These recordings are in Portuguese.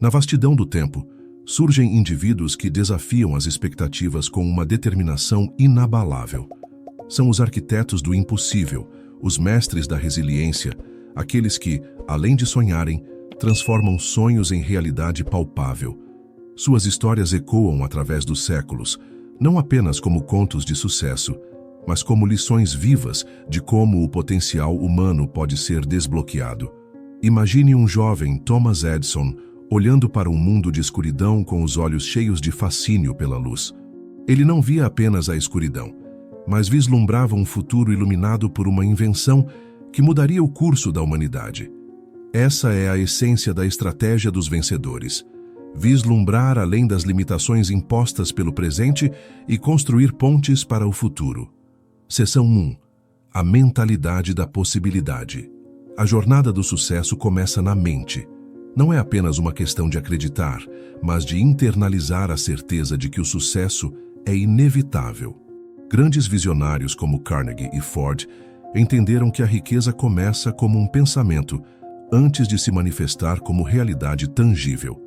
Na vastidão do tempo, surgem indivíduos que desafiam as expectativas com uma determinação inabalável. São os arquitetos do impossível, os mestres da resiliência, aqueles que, além de sonharem, transformam sonhos em realidade palpável. Suas histórias ecoam através dos séculos, não apenas como contos de sucesso, mas como lições vivas de como o potencial humano pode ser desbloqueado. Imagine um jovem Thomas Edison olhando para um mundo de escuridão com os olhos cheios de fascínio pela luz. Ele não via apenas a escuridão, mas vislumbrava um futuro iluminado por uma invenção que mudaria o curso da humanidade. Essa é a essência da estratégia dos vencedores: vislumbrar além das limitações impostas pelo presente e construir pontes para o futuro. Seção 1. A mentalidade da possibilidade. A jornada do sucesso começa na mente. Não é apenas uma questão de acreditar, mas de internalizar a certeza de que o sucesso é inevitável. Grandes visionários como Carnegie e Ford entenderam que a riqueza começa como um pensamento antes de se manifestar como realidade tangível.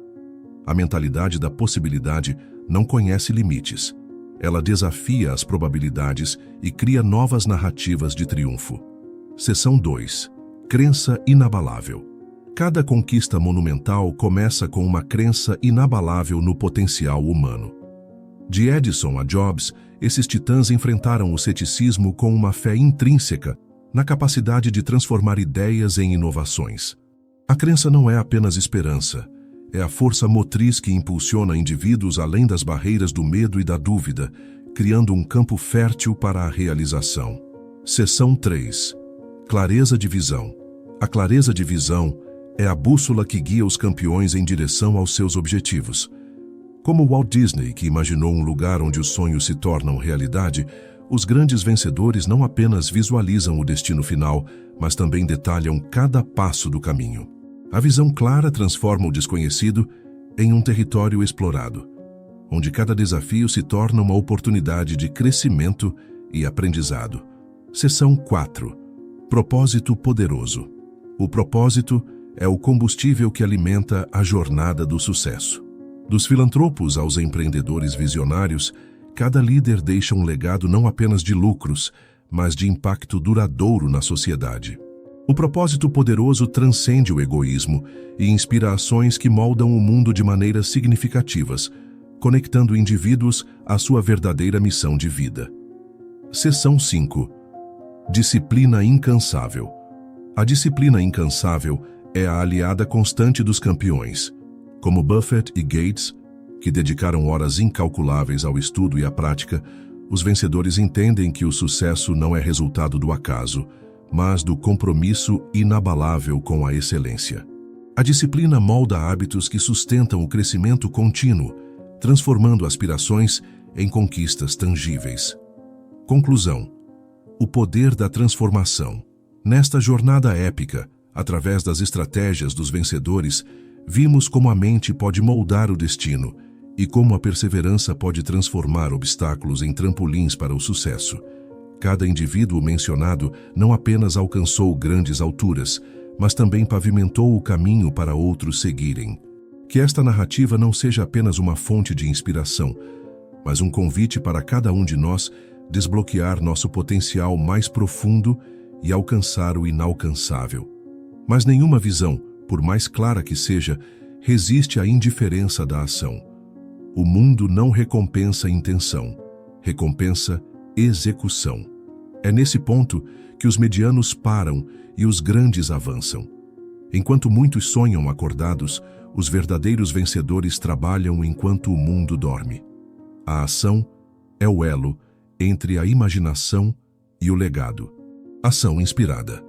A mentalidade da possibilidade não conhece limites. Ela desafia as probabilidades e cria novas narrativas de triunfo. Seção 2. Crença inabalável. Cada conquista monumental começa com uma crença inabalável no potencial humano. De Edison a Jobs, esses titãs enfrentaram o ceticismo com uma fé intrínseca na capacidade de transformar ideias em inovações. A crença não é apenas esperança, é a força motriz que impulsiona indivíduos além das barreiras do medo e da dúvida, criando um campo fértil para a realização. Seção 3. Clareza de visão. A clareza de visão é a bússola que guia os campeões em direção aos seus objetivos. Como Walt Disney, que imaginou um lugar onde os sonhos se tornam realidade, os grandes vencedores não apenas visualizam o destino final, mas também detalham cada passo do caminho. A visão clara transforma o desconhecido em um território explorado, onde cada desafio se torna uma oportunidade de crescimento e aprendizado. Seção 4. Propósito poderoso. O propósito é o combustível que alimenta a jornada do sucesso. Dos filantropos aos empreendedores visionários, cada líder deixa um legado não apenas de lucros, mas de impacto duradouro na sociedade. O propósito poderoso transcende o egoísmo e inspira ações que moldam o mundo de maneiras significativas, conectando indivíduos à sua verdadeira missão de vida. Seção 5. Disciplina incansável. A disciplina incansável é a aliada constante dos campeões. Como Buffett e Gates, que dedicaram horas incalculáveis ao estudo e à prática, os vencedores entendem que o sucesso não é resultado do acaso, mas do compromisso inabalável com a excelência. A disciplina molda hábitos que sustentam o crescimento contínuo, transformando aspirações em conquistas tangíveis. Conclusão: o poder da transformação. Nesta jornada épica, através das estratégias dos vencedores, vimos como a mente pode moldar o destino e como a perseverança pode transformar obstáculos em trampolins para o sucesso. Cada indivíduo mencionado não apenas alcançou grandes alturas, mas também pavimentou o caminho para outros seguirem. Que esta narrativa não seja apenas uma fonte de inspiração, mas um convite para cada um de nós desbloquear nosso potencial mais profundo e alcançar o inalcançável. Mas nenhuma visão, por mais clara que seja, resiste à indiferença da ação. O mundo não recompensa intenção, recompensa execução. É nesse ponto que os medianos param e os grandes avançam. Enquanto muitos sonham acordados, os verdadeiros vencedores trabalham enquanto o mundo dorme. A ação é o elo entre a imaginação e o legado. Ação inspirada.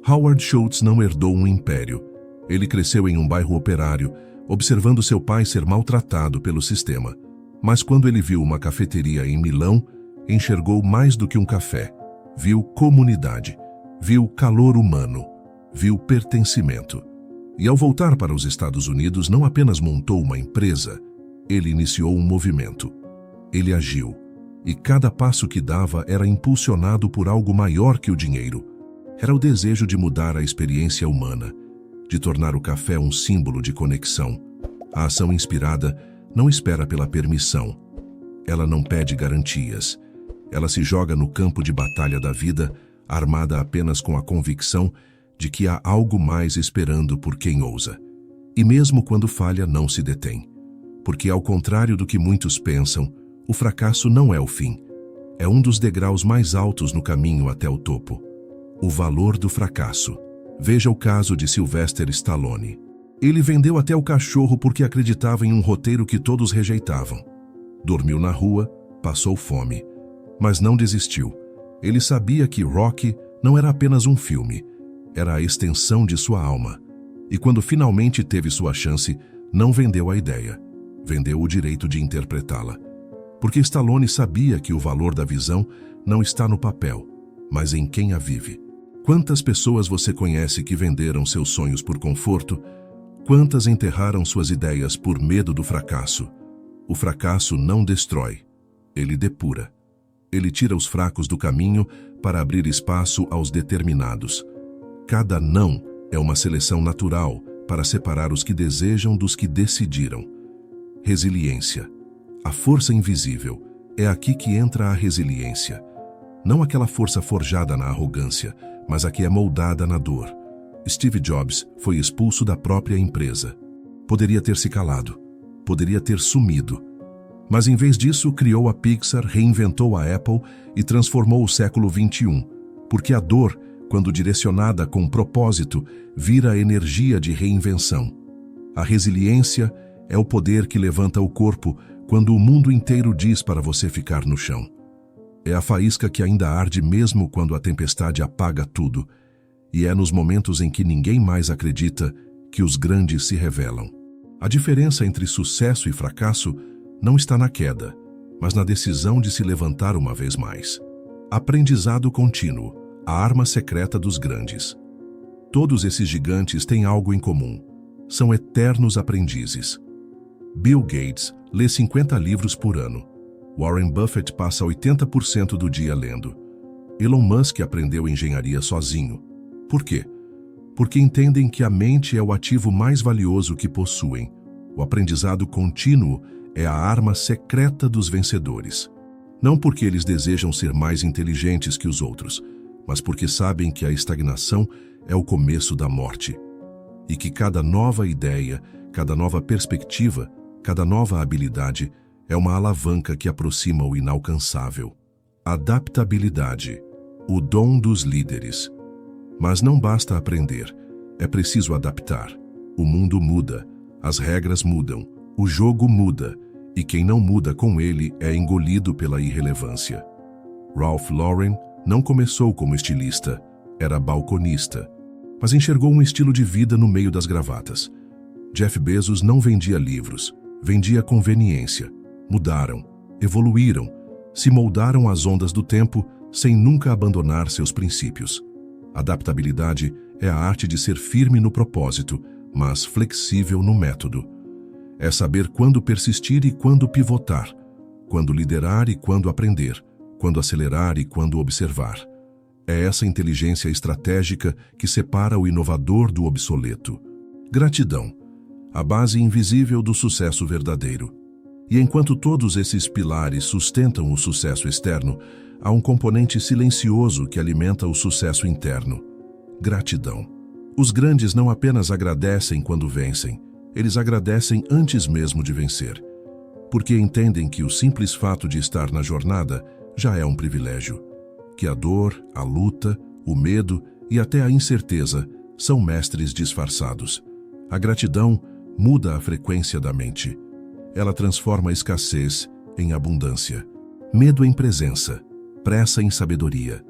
Howard Schultz não herdou um império. Ele cresceu em um bairro operário, observando seu pai ser maltratado pelo sistema. Mas quando ele viu uma cafeteria em Milão, enxergou mais do que um café. Viu comunidade, viu calor humano, viu pertencimento. E ao voltar para os Estados Unidos, não apenas montou uma empresa, ele iniciou um movimento. Ele agiu, e cada passo que dava era impulsionado por algo maior que o dinheiro. Era o desejo de mudar a experiência humana, de tornar o café um símbolo de conexão, A ação inspirada não espera pela permissão. Ela não pede garantias. Ela se joga no campo de batalha da vida, armada apenas com a convicção de que há algo mais esperando por quem ousa. E mesmo quando falha, não se detém. Porque, ao contrário do que muitos pensam, o fracasso não é o fim. É um dos degraus mais altos no caminho até o topo. O valor do fracasso. Veja o caso de Sylvester Stallone. Ele vendeu até o cachorro porque acreditava em um roteiro que todos rejeitavam. Dormiu na rua, passou fome. Mas não desistiu. Ele sabia que Rocky não era apenas um filme, era a extensão de sua alma. E quando finalmente teve sua chance, não vendeu a ideia, vendeu o direito de interpretá-la. Porque Stallone sabia que o valor da visão não está no papel, mas em quem a vive. Quantas pessoas você conhece que venderam seus sonhos por conforto? Quantas enterraram suas ideias por medo do fracasso? O fracasso não destrói, ele depura. Ele tira os fracos do caminho para abrir espaço aos determinados. Cada não é uma seleção natural para separar os que desejam dos que decidiram. Resiliência. A força invisível. É aqui que entra a resiliência. Não aquela força forjada na arrogância, mas a que é moldada na dor. Steve Jobs foi expulso da própria empresa. Poderia ter se calado. Poderia ter sumido. Mas em vez disso, criou a Pixar, reinventou a Apple e transformou o século XXI. Porque a dor, quando direcionada com propósito, vira energia de reinvenção. A resiliência é o poder que levanta o corpo quando o mundo inteiro diz para você ficar no chão. É a faísca que ainda arde mesmo quando a tempestade apaga tudo. E é nos momentos em que ninguém mais acredita que os grandes se revelam. A diferença entre sucesso e fracasso não está na queda, mas na decisão de se levantar uma vez mais. Aprendizado contínuo, a arma secreta dos grandes. Todos esses gigantes têm algo em comum. São eternos aprendizes. Bill Gates lê 50 livros por ano. Warren Buffett passa 80% do dia lendo. Elon Musk aprendeu engenharia sozinho. Por quê? Porque entendem que a mente é o ativo mais valioso que possuem. O aprendizado contínuo é a arma secreta dos vencedores. Não porque eles desejam ser mais inteligentes que os outros, mas porque sabem que a estagnação é o começo da morte. E que cada nova ideia, cada nova perspectiva, cada nova habilidade é uma alavanca que aproxima o inalcançável. Adaptabilidade, o dom dos líderes. Mas não basta aprender, é preciso adaptar. O mundo muda, as regras mudam, o jogo muda, e quem não muda com ele é engolido pela irrelevância. Ralph Lauren não começou como estilista, era balconista, mas enxergou um estilo de vida no meio das gravatas. Jeff Bezos não vendia livros, vendia conveniência. Mudaram, evoluíram, se moldaram às ondas do tempo sem nunca abandonar seus princípios. Adaptabilidade é a arte de ser firme no propósito, mas flexível no método. É saber quando persistir e quando pivotar, quando liderar e quando aprender, quando acelerar e quando observar. É essa inteligência estratégica que separa o inovador do obsoleto. Gratidão, a base invisível do sucesso verdadeiro. E enquanto todos esses pilares sustentam o sucesso externo, há um componente silencioso que alimenta o sucesso interno. Gratidão. Os grandes não apenas agradecem quando vencem, eles agradecem antes mesmo de vencer, porque entendem que o simples fato de estar na jornada já é um privilégio, que a dor, a luta, o medo e até a incerteza são mestres disfarçados. A gratidão muda a frequência da mente. Ela transforma a escassez em abundância, medo em presença, pressa em sabedoria.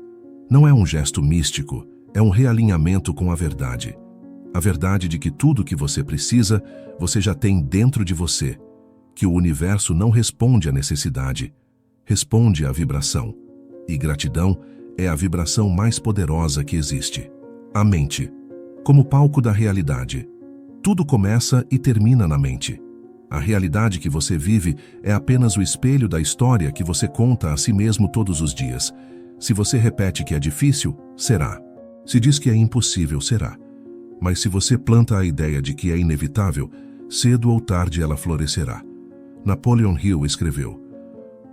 Não é um gesto místico, é um realinhamento com a verdade. A verdade de que tudo o que você precisa, você já tem dentro de você. Que o universo não responde à necessidade, responde à vibração. E gratidão é a vibração mais poderosa que existe. A mente, como palco da realidade. Tudo começa e termina na mente. A realidade que você vive é apenas o espelho da história que você conta a si mesmo todos os dias. Se você repete que é difícil, será. Se diz que é impossível, será. Mas se você planta a ideia de que é inevitável, cedo ou tarde ela florescerá. Napoleon Hill escreveu: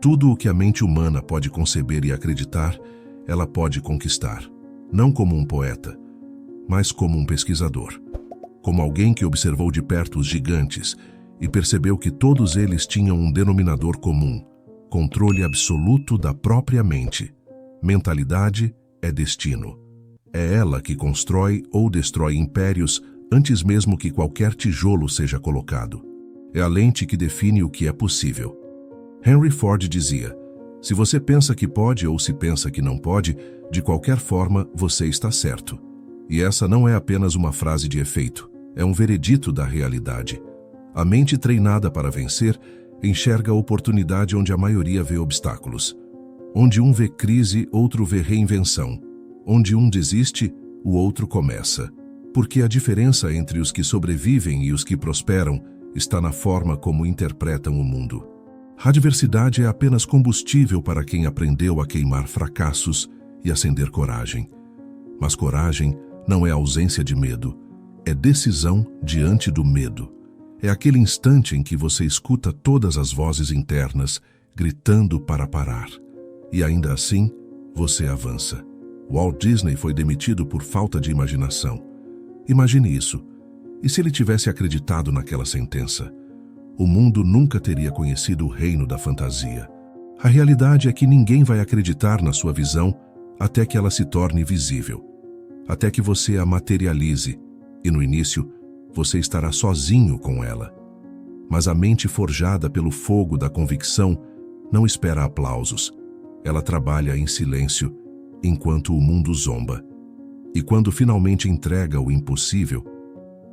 tudo o que a mente humana pode conceber e acreditar, ela pode conquistar, não como um poeta, mas como um pesquisador, como alguém que observou de perto os gigantes e percebeu que todos eles tinham um denominador comum: controle absoluto da própria mente. Mentalidade é destino. É ela que constrói ou destrói impérios antes mesmo que qualquer tijolo seja colocado. É a lente que define o que é possível. Henry Ford dizia: se você pensa que pode ou se pensa que não pode, de qualquer forma você está certo. E essa não é apenas uma frase de efeito, é um veredito da realidade. A mente treinada para vencer enxerga a oportunidade onde a maioria vê obstáculos. Onde um vê crise, outro vê reinvenção. Onde um desiste, o outro começa. Porque a diferença entre os que sobrevivem e os que prosperam está na forma como interpretam o mundo. A adversidade é apenas combustível para quem aprendeu a queimar fracassos e acender coragem. Mas coragem não é ausência de medo, é decisão diante do medo. É aquele instante em que você escuta todas as vozes internas gritando para parar. E ainda assim, você avança. Walt Disney foi demitido por falta de imaginação. Imagine isso. E se ele tivesse acreditado naquela sentença? O mundo nunca teria conhecido o reino da fantasia. A realidade é que ninguém vai acreditar na sua visão até que ela se torne visível. Até que você a materialize. E no início, você estará sozinho com ela. Mas a mente forjada pelo fogo da convicção não espera aplausos. Ela trabalha em silêncio, enquanto o mundo zomba. E quando finalmente entrega o impossível,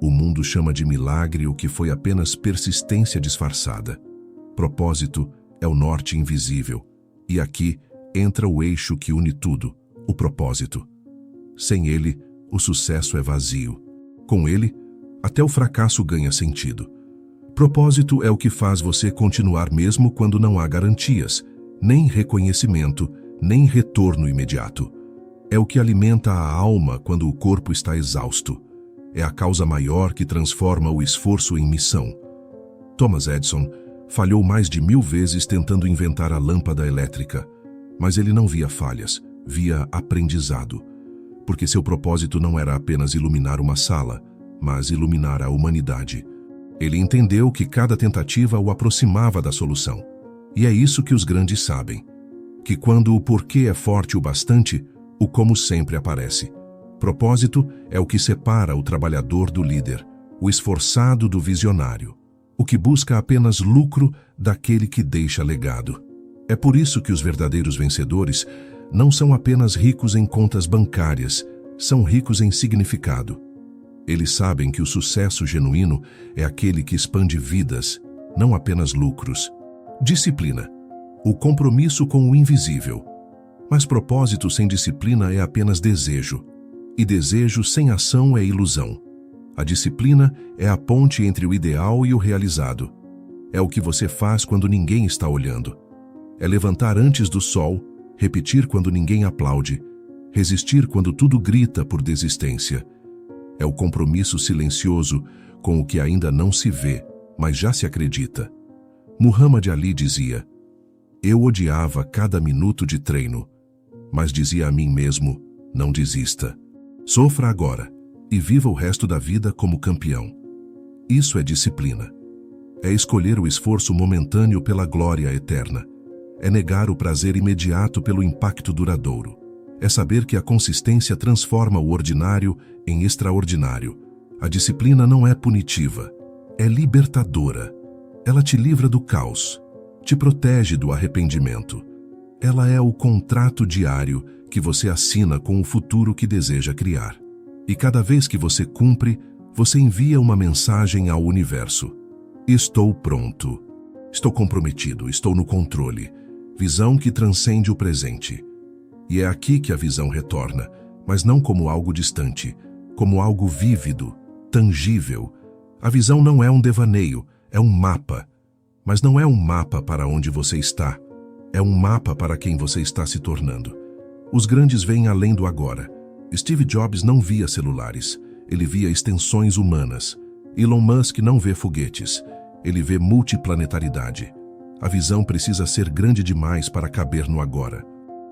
o mundo chama de milagre o que foi apenas persistência disfarçada. Propósito é o norte invisível, e aqui entra o eixo que une tudo, o propósito. Sem ele, o sucesso é vazio. Com ele, até o fracasso ganha sentido. Propósito é o que faz você continuar mesmo quando não há garantias, nem reconhecimento, nem retorno imediato. É o que alimenta a alma quando o corpo está exausto. É a causa maior que transforma o esforço em missão. Thomas Edison falhou mais de 1000 vezes tentando inventar a lâmpada elétrica, mas ele não via falhas, via aprendizado. Porque seu propósito não era apenas iluminar uma sala, mas iluminar a humanidade. Ele entendeu que cada tentativa o aproximava da solução. E é isso que os grandes sabem. Que quando o porquê é forte o bastante, o como sempre aparece. Propósito é o que separa o trabalhador do líder, o esforçado do visionário, o que busca apenas lucro daquele que deixa legado. É por isso que os verdadeiros vencedores não são apenas ricos em contas bancárias, são ricos em significado. Eles sabem que o sucesso genuíno é aquele que expande vidas, não apenas lucros. Disciplina, o compromisso com o invisível. Mas propósito sem disciplina é apenas desejo. E desejo sem ação é ilusão. A disciplina é a ponte entre o ideal e o realizado. É o que você faz quando ninguém está olhando. É levantar antes do sol, repetir quando ninguém aplaude, resistir quando tudo grita por desistência. É o compromisso silencioso com o que ainda não se vê, mas já se acredita. Muhammad Ali dizia: eu odiava cada minuto de treino, mas dizia a mim mesmo: não desista. Sofra agora e viva o resto da vida como campeão. Isso é disciplina. É escolher o esforço momentâneo pela glória eterna. É negar o prazer imediato pelo impacto duradouro. É saber que a consistência transforma o ordinário em extraordinário. A disciplina não é punitiva, é libertadora. Ela te livra do caos, te protege do arrependimento. Ela é o contrato diário que você assina com o futuro que deseja criar. E cada vez que você cumpre, você envia uma mensagem ao universo. Estou pronto. Estou comprometido, estou no controle. Visão que transcende o presente. E é aqui que a visão retorna, mas não como algo distante, como algo vívido, tangível. A visão não é um devaneio, é um mapa. Mas não é um mapa para onde você está, é um mapa para quem você está se tornando. Os grandes veem além do agora. Steve Jobs não via celulares, ele via extensões humanas. Elon Musk não vê foguetes, ele vê multiplanetaridade. A visão precisa ser grande demais para caber no agora.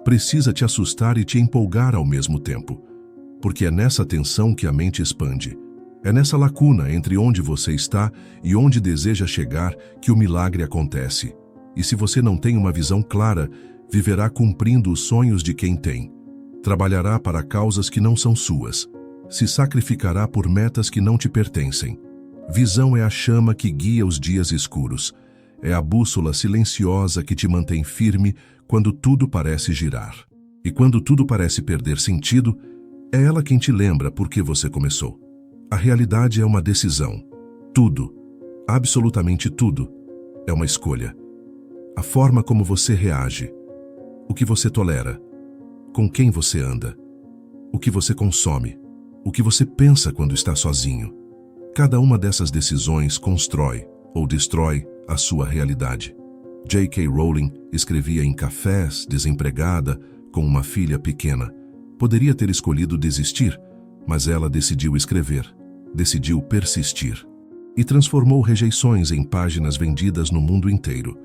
Precisa te assustar e te empolgar ao mesmo tempo, porque é nessa tensão que a mente expande. É nessa lacuna entre onde você está e onde deseja chegar que o milagre acontece. E se você não tem uma visão clara, viverá cumprindo os sonhos de quem tem. Trabalhará para causas que não são suas. Se sacrificará por metas que não te pertencem. Visão é a chama que guia os dias escuros. É a bússola silenciosa que te mantém firme quando tudo parece girar. E quando tudo parece perder sentido, é ela quem te lembra por que você começou. A realidade é uma decisão. Tudo, absolutamente tudo, é uma escolha. A forma como você reage, o que você tolera, com quem você anda, o que você consome, o que você pensa quando está sozinho. Cada uma dessas decisões constrói ou destrói a sua realidade. J.K. Rowling escrevia em cafés, desempregada, com uma filha pequena. Poderia ter escolhido desistir, mas ela decidiu escrever, decidiu persistir. E transformou rejeições em páginas vendidas no mundo inteiro.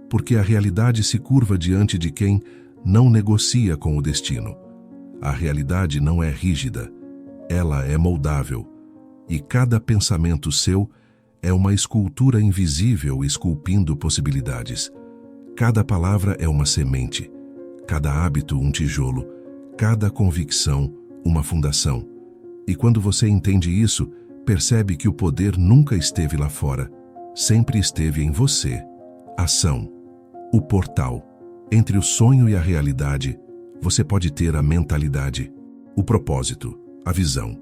Porque a realidade se curva diante de quem não negocia com o destino. A realidade não é rígida, ela é moldável. E cada pensamento seu é uma escultura invisível esculpindo possibilidades. Cada palavra é uma semente, cada hábito um tijolo, cada convicção uma fundação. E quando você entende isso, percebe que o poder nunca esteve lá fora, sempre esteve em você. Ação. O portal. Entre o sonho e a realidade, você pode ter a mentalidade, o propósito, a visão.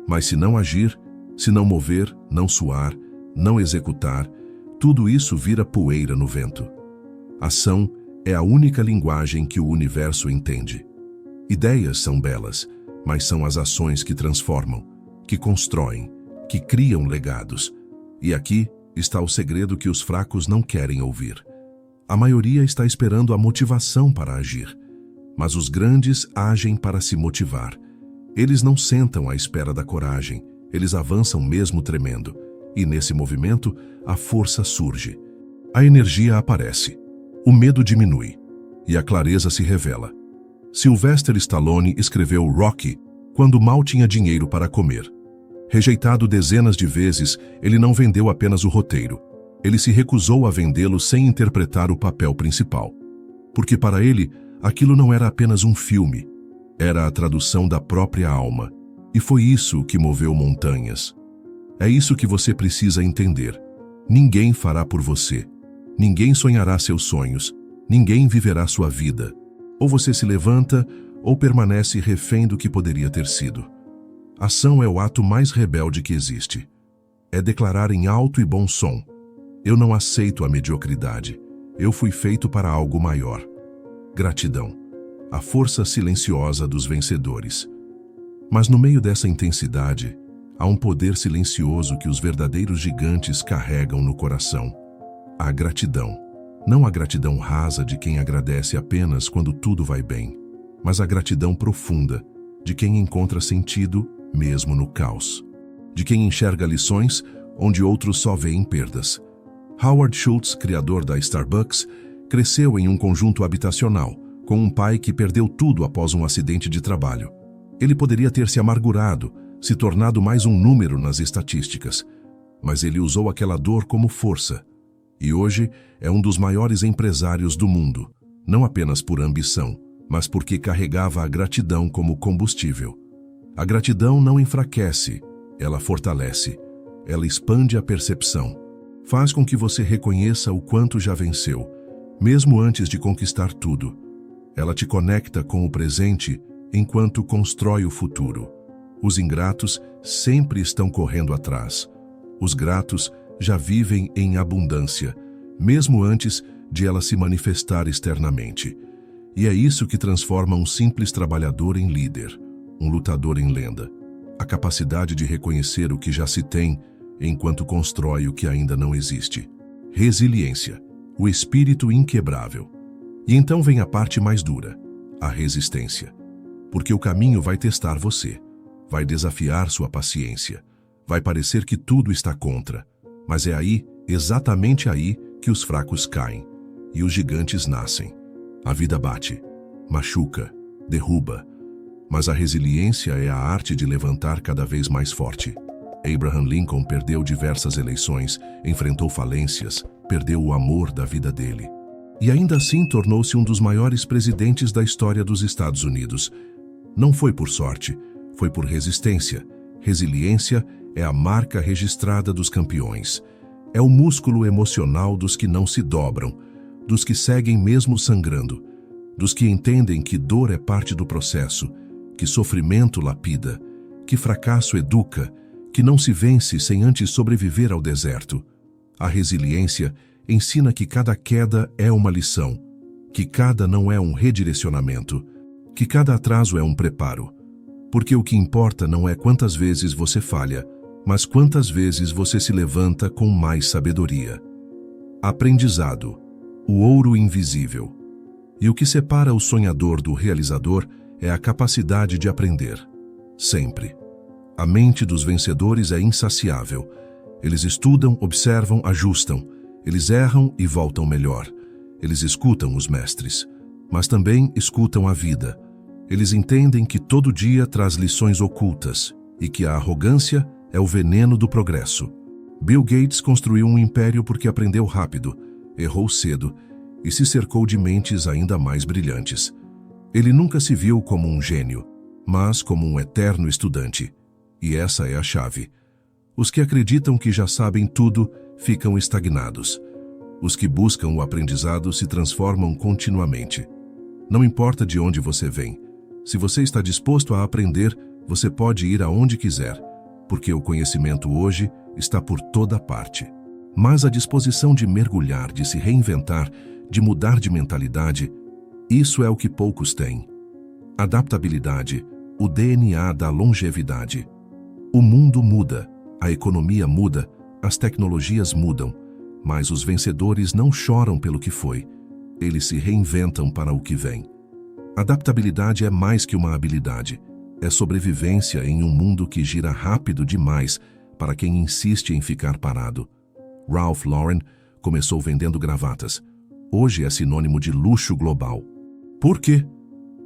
Mas se não agir, se não mover, não suar, não executar, tudo isso vira poeira no vento. Ação é a única linguagem que o universo entende. Ideias são belas, mas são as ações que transformam, que constroem, que criam legados. E aqui está o segredo que os fracos não querem ouvir. A maioria está esperando a motivação para agir, mas os grandes agem para se motivar. Eles não sentam à espera da coragem, eles avançam mesmo tremendo. E nesse movimento, a força surge. A energia aparece. O medo diminui. E a clareza se revela. Sylvester Stallone escreveu Rocky quando mal tinha dinheiro para comer. Rejeitado dezenas de vezes, ele não vendeu apenas o roteiro. Ele se recusou a vendê-lo sem interpretar o papel principal. Porque para ele, aquilo não era apenas um filme. Era a tradução da própria alma. E foi isso que moveu montanhas. É isso que você precisa entender. Ninguém fará por você. Ninguém sonhará seus sonhos. Ninguém viverá sua vida. Ou você se levanta, ou permanece refém do que poderia ter sido. Ação é o ato mais rebelde que existe. É declarar em alto e bom som: eu não aceito a mediocridade. Eu fui feito para algo maior. Gratidão. A força silenciosa dos vencedores. Mas no meio dessa intensidade, há um poder silencioso que os verdadeiros gigantes carregam no coração. A gratidão. Não a gratidão rasa de quem agradece apenas quando tudo vai bem, mas a gratidão profunda de quem encontra sentido mesmo no caos. De quem enxerga lições onde outros só veem perdas. Howard Schultz, criador da Starbucks, cresceu em um conjunto habitacional, com um pai que perdeu tudo após um acidente de trabalho. Ele poderia ter se amargurado, se tornado mais um número nas estatísticas, mas ele usou aquela dor como força. E hoje é um dos maiores empresários do mundo, não apenas por ambição, mas porque carregava a gratidão como combustível. A gratidão não enfraquece, ela fortalece, ela expande a percepção, faz com que você reconheça o quanto já venceu, mesmo antes de conquistar tudo. Ela te conecta com o presente enquanto constrói o futuro. Os ingratos sempre estão correndo atrás. Os gratos já vivem em abundância, mesmo antes de ela se manifestar externamente. E é isso que transforma um simples trabalhador em líder, um lutador em lenda. A capacidade de reconhecer o que já se tem enquanto constrói o que ainda não existe. Resiliência, o espírito inquebrável. E então vem a parte mais dura, a resistência. Porque o caminho vai testar você, vai desafiar sua paciência, Vai parecer que tudo está contra, mas é aí, exatamente aí, que os fracos caem e os gigantes nascem. A vida bate, machuca, derruba, mas a resiliência é a arte de levantar cada vez mais forte. Abraham Lincoln perdeu diversas eleições, enfrentou falências, perdeu o amor da vida dele. E ainda assim tornou-se um dos maiores presidentes da história dos Estados Unidos. Não foi por sorte, foi por resistência. Resiliência é a marca registrada dos campeões. É o músculo emocional dos que não se dobram, dos que seguem mesmo sangrando, dos que entendem que dor é parte do processo, que sofrimento lapida, que fracasso educa, que não se vence sem antes sobreviver ao deserto. A resiliência ensina que cada queda é uma lição, que cada não é um redirecionamento, que cada atraso é um preparo. Porque o que importa não é quantas vezes você falha, mas quantas vezes você se levanta com mais sabedoria. Aprendizado, o ouro invisível. E o que separa o sonhador do realizador é a capacidade de aprender. Sempre. A mente dos vencedores é insaciável. Eles estudam, observam, ajustam. Eles erram e voltam melhor. Eles escutam os mestres, mas também escutam a vida. Eles entendem que todo dia traz lições ocultas e que a arrogância é o veneno do progresso. Bill Gates construiu um império porque aprendeu rápido, errou cedo e se cercou de mentes ainda mais brilhantes. Ele nunca se viu como um gênio, mas como um eterno estudante. E essa é a chave. Os que acreditam que já sabem tudo ficam estagnados. Os que buscam o aprendizado se transformam continuamente. Não importa de onde você vem. Se você está disposto a aprender, você pode ir aonde quiser, porque o conhecimento hoje está por toda parte. Mas a disposição de mergulhar, de se reinventar, de mudar de mentalidade, isso é o que poucos têm. Adaptabilidade, o DNA da longevidade. O mundo muda, a economia muda, as tecnologias mudam, mas os vencedores não choram pelo que foi. Eles se reinventam para o que vem. Adaptabilidade é mais que uma habilidade. É sobrevivência em um mundo que gira rápido demais para quem insiste em ficar parado. Ralph Lauren começou vendendo gravatas. Hoje é sinônimo de luxo global. Por quê?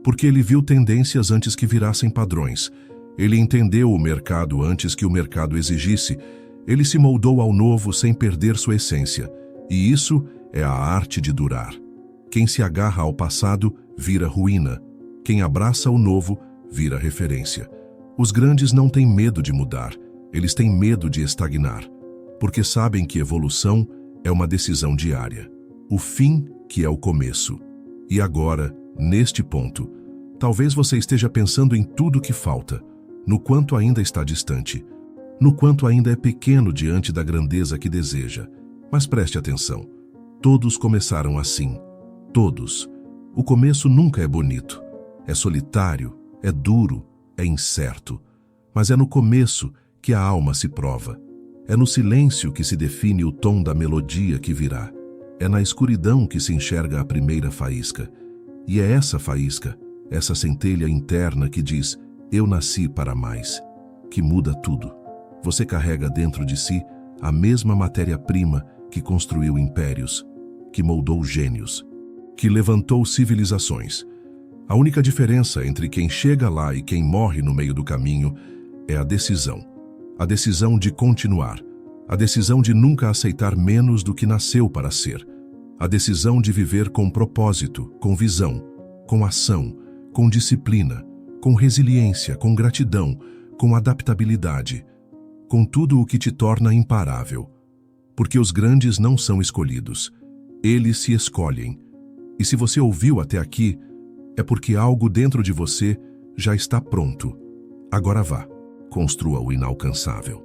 Porque ele viu tendências antes que virassem padrões. Ele entendeu o mercado antes que o mercado exigisse. Ele se moldou ao novo sem perder sua essência. E isso é a arte de durar. Quem se agarra ao passado vira ruína. Quem abraça o novo vira referência. Os grandes não têm medo de mudar. Eles têm medo de estagnar. Porque sabem que evolução é uma decisão diária. O fim que é o começo. E agora, neste ponto, talvez você esteja pensando em tudo que falta, no quanto ainda está distante, no quanto ainda é pequeno diante da grandeza que deseja. Mas preste atenção. Todos começaram assim. Todos. O começo nunca é bonito. É solitário, é duro, é incerto. Mas é no começo que a alma se prova. É no silêncio que se define o tom da melodia que virá. É na escuridão que se enxerga a primeira faísca. E é essa faísca, essa centelha interna que diz, eu nasci para mais, que muda tudo. Você carrega dentro de si a mesma matéria-prima que construiu impérios, que moldou gênios, que levantou civilizações. A única diferença entre quem chega lá e quem morre no meio do caminho é a decisão. A decisão de continuar. A decisão de nunca aceitar menos do que nasceu para ser. A decisão de viver com propósito, com visão, com ação, com disciplina, com resiliência, com gratidão, com adaptabilidade, com tudo o que te torna imparável. Porque os grandes não são escolhidos. Eles se escolhem. E se você ouviu até aqui, é porque algo dentro de você já está pronto. Agora vá, construa o inalcançável.